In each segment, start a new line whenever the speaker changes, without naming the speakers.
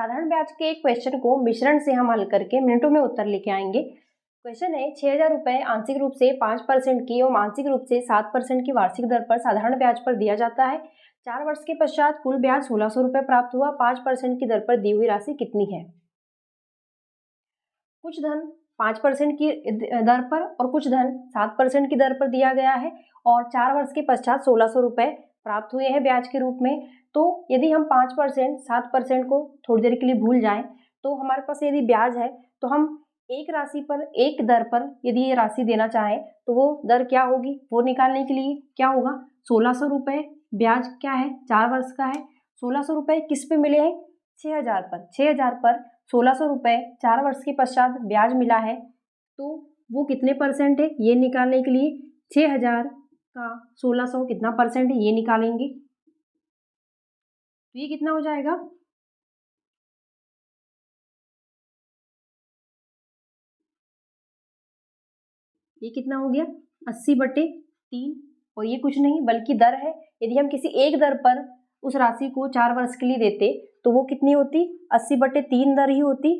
साधारण ब्याज के एक क्वेश्चन को मिश्रण से हम हल करके मिनटों में उत्तर लेके आएंगे। क्वेश्चन है 6,000 रुपये आंशिक रूप से 5% की एवं आंशिक रूप से 7% की वार्षिक दर पर साधारण ब्याज पर दिया जाता है। 4 वर्ष के पश्चात कुल ब्याज 1,600 रुपये प्राप्त हुआ। 5% की दर पर दी हुई राशि कितनी है? कुछ धन 5% की दर पर और कुछ धन 7% की दर पर दिया गया है और 4 वर्ष के पश्चात 1,600 रुपये प्राप्त हुए हैं ब्याज के रूप में। तो यदि हम 5% 7% को थोड़ी देर के लिए भूल जाएं तो हमारे पास यदि ब्याज है तो हम एक राशि पर एक दर पर यदि ये राशि देना चाहें तो वो दर क्या होगी, वो निकालने के लिए क्या होगा, 1,600 रुपये ब्याज क्या है, 4 वर्ष का है। 1,600 रुपये किस पे मिले हैं? 6,000 पर। 6,000 पर 1,600 रुपये 4 वर्ष के पश्चात ब्याज मिला है तो वो कितने परसेंट है ये निकालने के लिए 6,000 का 1,600 कितना परसेंट है ये निकालेंगे। तो ये कितना हो जाएगा, ये कितना हो गया 80/3 और ये कुछ नहीं बल्कि दर है। यदि हम किसी एक दर पर उस राशि को 4 वर्ष के लिए देते तो वो कितनी होती, 80/3 दर ही होती।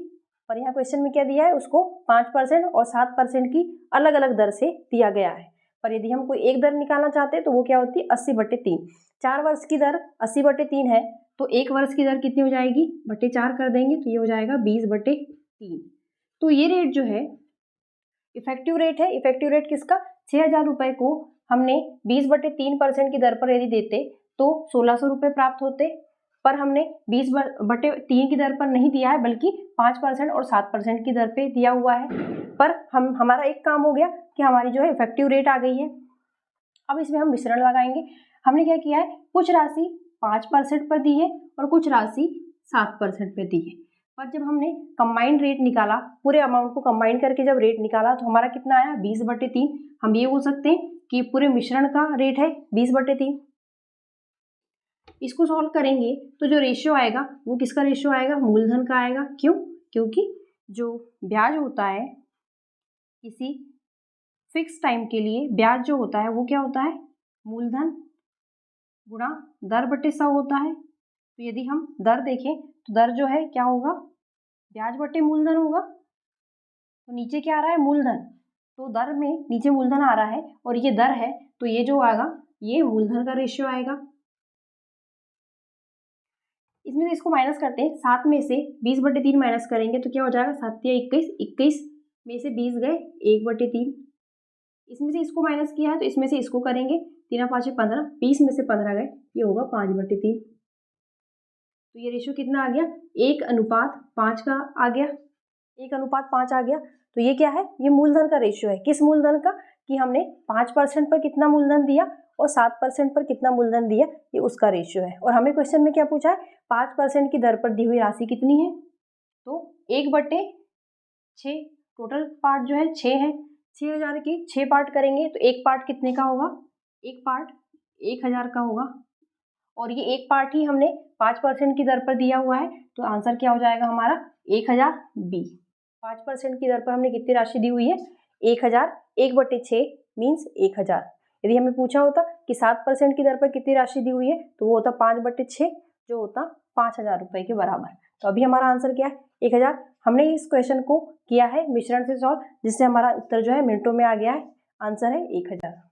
पर यहाँ क्वेश्चन में क्या दिया है, उसको 5% और 7% की अलग अलग दर से दिया गया है। पर यदि हम कोई एक दर निकालना चाहते हैं तो वो क्या होती, 80/3। 4 वर्ष की दर 80/3 है तो एक वर्ष की दर कितनी हो जाएगी, बटे 4 कर देंगे तो ये हो जाएगा 20/3। तो ये रेट जो है इफेक्टिव रेट है। इफेक्टिव रेट किसका, 6,000 रुपये को हमने 20/3% की दर पर यदि देते तो 1,600 रुपये प्राप्त होते। पर हमने 20/3 की दर पर नहीं दिया है बल्कि 5% और 7% की दर पे दिया हुआ है। पर हमारा एक काम हो गया कि हमारी जो है इफेक्टिव रेट आ गई है। अब इसमें हम मिश्रण लगाएंगे। हमने क्या किया है, कुछ राशि 5% पर दी है और कुछ राशि 7% पे दी है। पर जब हमने कंबाइंड रेट निकाला, पूरे अमाउंट को कंबाइन करके जब रेट निकाला तो हमारा कितना आया, 20/3। हम ये बोल सकते हैं कि पूरे मिश्रण का रेट है 20/3। इसको सॉल्व करेंगे तो जो रेशियो आएगा वो किसका रेशियो आएगा, मूलधन का आएगा। क्यों? क्योंकि जो ब्याज होता है किसी फिक्स टाइम के लिए, ब्याज जो होता है वो क्या होता है, मूलधन गुणा दर बटे 100 होता है। तो यदि हम दर देखें तो दर जो है क्या होगा, ब्याज बटे मूलधन होगा। तो नीचे क्या आ रहा है, मूलधन, तो दर में नीचे मूलधन आ रहा है और ये दर है तो ये जो आएगा ये मूलधन का रेशियो आएगा। इसमें से इसको माइनस करते हैं, 7 में से 20/3 माइनस करेंगे तो क्या हो जाएगा, 7 या 21, 21 में से 20 गए 1/3। इसमें से इसको माइनस किया है तो इसमें से इसको करेंगे, 3 5 15, 20 में से 15 गए, ये होगा 5/3। तो ये रेशियो कितना आ गया, 1:5 का आ गया, 1:5 आ गया। तो ये क्या है, ये मूलधन का रेशियो है। किस मूलधन का, कि हमने 5% पर कितना मूलधन दिया और 7% पर कितना मूलधन दिया, ये उसका रेशियो है। और हमें क्वेश्चन में क्या पूछा है, 5% की दर पर दी हुई राशि कितनी है, तो 1/6, टोटल पार्ट जो है 6 है। 6,000 के 6 पार्ट करेंगे तो एक पार्ट कितने का होगा, एक पार्ट 1,000 का होगा और ये एक पार्ट ही हमने 5% की दर पर दिया हुआ है। तो आंसर क्या हो जाएगा हमारा, 1,000 बी। 5% की दर पर हमने कितनी राशि दी हुई है, 1,000। 1/6 मीन्स 1,000। यदि हमें पूछा होता कि 7% की दर पर कितनी राशि दी हुई है तो वो होता 5/6 जो होता 5,000 रुपये के बराबर। तो अभी हमारा आंसर क्या है, 1,000। हमने इस क्वेश्चन को किया है मिश्रण से सॉल्व, जिससे हमारा उत्तर जो है मिनटों में आ गया है। आंसर है 1,000।